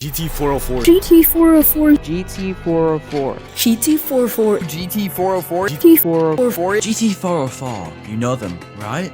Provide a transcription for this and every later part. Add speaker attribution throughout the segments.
Speaker 1: GT404
Speaker 2: GT404
Speaker 3: GT404
Speaker 2: GT404
Speaker 1: GT404
Speaker 2: GT404
Speaker 3: GT404, you know them, right?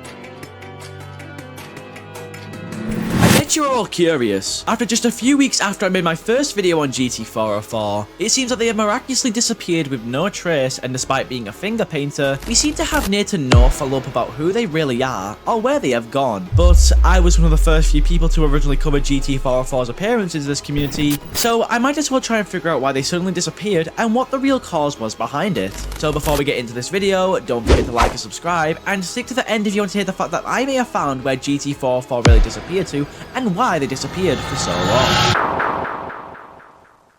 Speaker 3: I bet you're all curious. After just a few weeks after I made my first video on GT404, it seems that they have miraculously disappeared with no trace, and despite being a finger painter, we seem to have near to no follow-up about who they really are or where they have gone. But I was one of the first few people to originally cover GT404's appearances in this community, so I might as well try and figure out why they suddenly disappeared and what the real cause was behind it. So before we get into this video, don't forget to like and subscribe, and stick to the end if you want to hear the fact that I may have found where GT404 really disappeared to and why they disappeared for so long.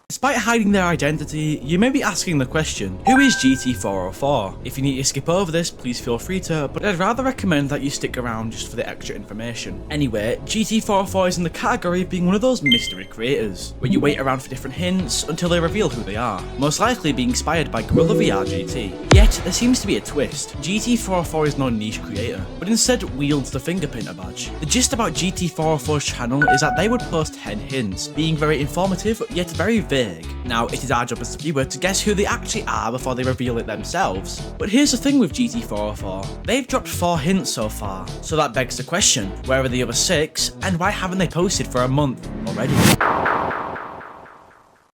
Speaker 3: Despite hiding their identity, you may be asking the question, who is GT404? If you need to skip over this, please feel free to, but I'd rather recommend that you stick around just for the extra information. Anyway, GT404 is in the category of being one of those mystery creators, where you wait around for different hints until they reveal who they are, most likely being inspired by GorillaVR GT. Yet, there seems to be a twist. GT404 is no niche creator, but instead wields the finger painter badge. The gist about GT404's channel is that they would post 10 hints, being very informative yet very vague. Now, it is our job as the viewer to guess who they actually are before they reveal it themselves. But here's the thing with GT404, they've dropped 4 hints so far, so that begs the question, where are the other 6, and why haven't they posted for a month already?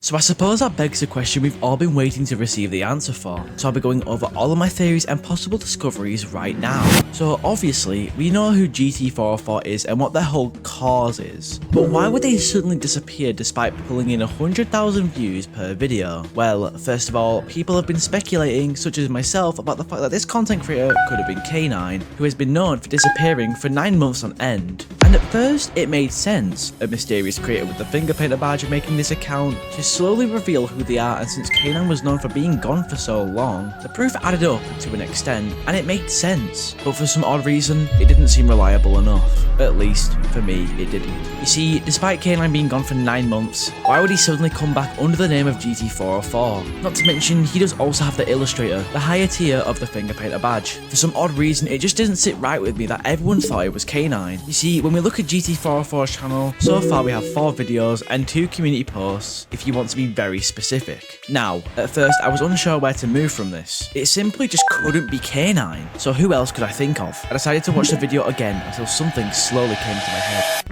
Speaker 3: So I suppose that begs the question we've all been waiting to receive the answer for, so I'll be going over all of my theories and possible discoveries right now. So obviously, we know who GT404 is and what their whole cause is, but why would they suddenly disappear despite pulling in 100,000 views per video? Well, first of all, people have been speculating, such as myself, about the fact that this content creator could have been K9, who has been known for disappearing for 9 months on end. And at first, it made sense, a mysterious creator with the finger painter badge making this account to slowly reveal who they are, and since K9 was known for being gone for so long, the proof added up to an extent, and it made sense. But for some odd reason, it didn't seem reliable enough. At least, for me, it didn't. You see, despite K9 being gone for 9 months, why would he suddenly come back under the name of GT404? Not to mention, he does also have the illustrator, the higher tier of the finger painter badge. For some odd reason, it just didn't sit right with me that everyone thought it was K9. You see, when we look at GT404's channel, so far we have 4 videos and 2 community posts, if you want to be very specific. Now, at first I was unsure where to move from this. It simply just couldn't be K9, so who else could I think of? I decided to watch the video again until something slowly came to my head.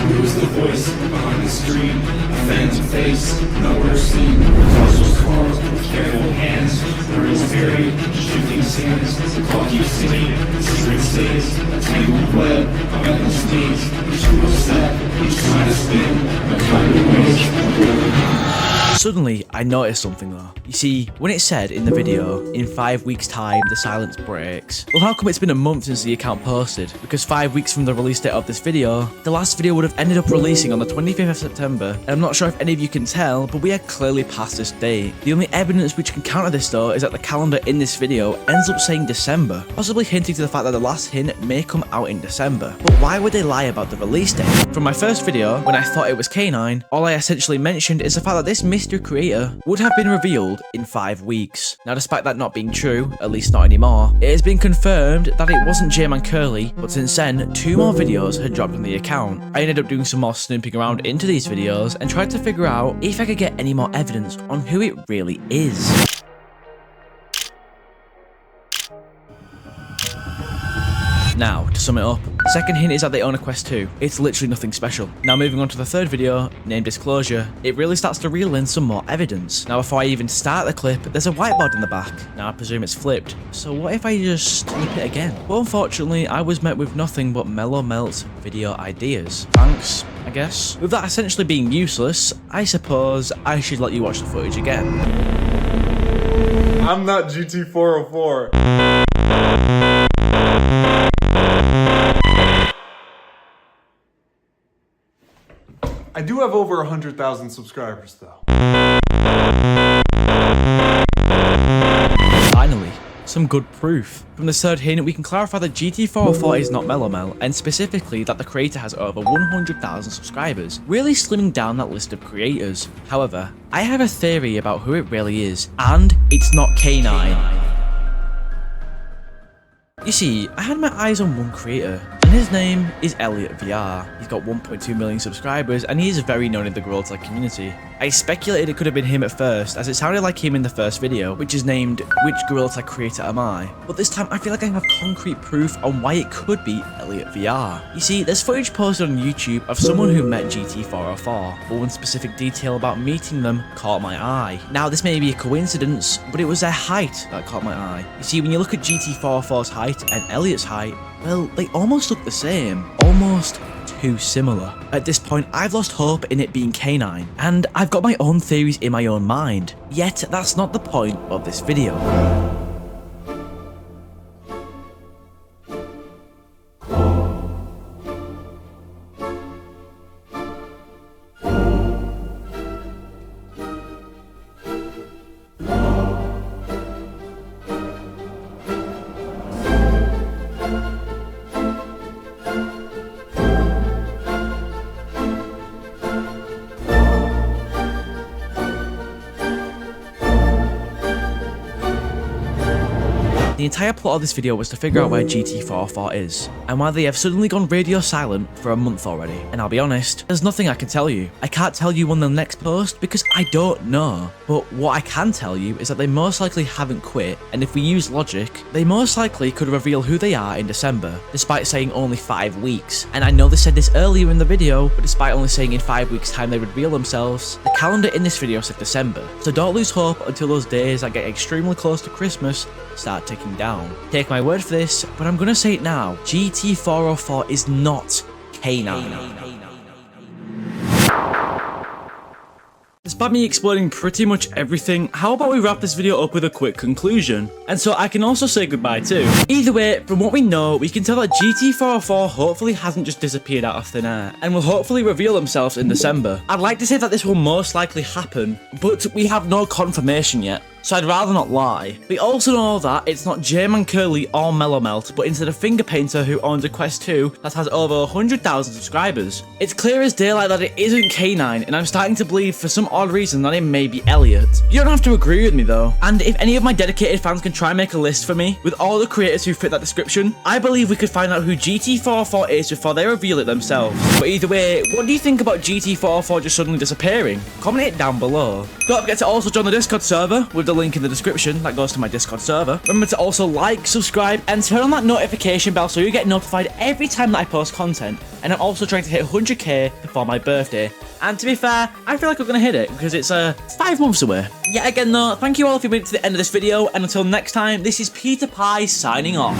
Speaker 4: Who is the voice behind the screen? A phantom face, nowhere seen. Torsos carved with careful hands. Where is buried, shifting sands. The clock keeps ticking, secret stays. A tangled web of endless days. Each wheel step, each kind of spin. A kind of wage.
Speaker 3: Suddenly, I noticed something though. You see, when it said in the video, in 5 weeks time, the silence breaks. Well, how come it's been a month since the account posted? Because 5 weeks from the release date of this video, the last video would have ended up releasing on the 25th of September. And I'm not sure if any of you can tell, but we are clearly past this date. The only evidence which can counter this though is that the calendar in this video ends up saying December, possibly hinting to the fact that the last hint may come out in December. But why would they lie about the release date? From my first video, when I thought it was K9, all I essentially mentioned is the fact that this mystery creator would have been revealed in 5 weeks. Now, despite that not being true, at least not anymore, it has been confirmed that it wasn't Jmancurly, but since then, 2 more videos had dropped on the account. I ended up doing some more snooping around into these videos and tried to figure out if I could get any more evidence on who it really is. Now, to sum it up, the second hint is that they own a Quest 2. It's literally nothing special. Now moving on to the third video, named Disclosure, it really starts to reel in some more evidence. Now before I even start the clip, there's a whiteboard in the back. Now I presume it's flipped, so what if I just flip it again? Well, unfortunately, I was met with nothing but Mellow Melt's video ideas. Thanks, I guess. With that essentially being useless, I suppose I should let you watch the footage again.
Speaker 1: I'm not GT404. I do have over 100,000 subscribers though.
Speaker 3: Finally, some good proof. From this third hint, we can clarify that GT404 is not Mellomel, and specifically that the creator has over 100,000 subscribers, really slimming down that list of creators. However, I have a theory about who it really is, and it's not K9. You see, I had my eyes on one creator, and his name is Elliot VR. He's got 1.2 million subscribers, and he is very known in the Gorilla Tag community. I speculated it could have been him at first, as it sounded like him in the first video, which is named Which Gorilla Tag Creator Am I? But this time I feel like I have concrete proof on why it could be Elliot VR. You see, there's footage posted on YouTube of someone who met GT404, but one specific detail about meeting them caught my eye. Now this may be a coincidence, but it was their height that caught my eye. You see, when you look at GT404's height and Elliot's height, well, they almost look the same, almost too similar. At this point, I've lost hope in it being K9, and I've got my own theories in my own mind. Yet, that's not the point of this video. The entire plot of this video was to figure out where GT404 is, and why they have suddenly gone radio silent for a month already. And I'll be honest, there's nothing I can tell you. I can't tell you on the next post because I don't know. But what I can tell you is that they most likely haven't quit, and if we use logic, they most likely could reveal who they are in December, despite saying only 5 weeks. And I know they said this earlier in the video, but despite only saying in 5 weeks time they would reveal themselves, the calendar in this video said December. So don't lose hope until those days that get extremely close to Christmas start ticking down. Take my word for this, but I'm gonna say it now. GT404 is not K9. Despite me explaining pretty much everything, how about we wrap this video up with a quick conclusion? And so I can also say goodbye too. Either way, from what we know, we can tell that GT404 hopefully hasn't just disappeared out of thin air, and will hopefully reveal themselves in December. I'd like to say that this will most likely happen, but we have no confirmation yet, so I'd rather not lie. We also know that it's not Jmancurly or Mellowmelt, but instead a finger painter who owns a Quest 2 that has over 100,000 subscribers. It's clear as daylight that it isn't K9, and I'm starting to believe for some odd reason that it may be Elliot. You don't have to agree with me though, and if any of my dedicated fans can try and make a list for me with all the creators who fit that description, I believe we could find out who GT404 is before they reveal it themselves. But either way, what do you think about GT404 just suddenly disappearing? Comment it down below. Don't forget to also join the Discord server with the link in the description that goes to my Discord server. Remember to also like, subscribe, and turn on that notification bell so you get notified every time that I post content. And I'm also trying to hit 100k before my birthday. And to be fair, I feel like we're gonna hit it because it's 5 months away. Yet again though, thank you all for being to the end of this video, and until next time, this is PieterPie signing off.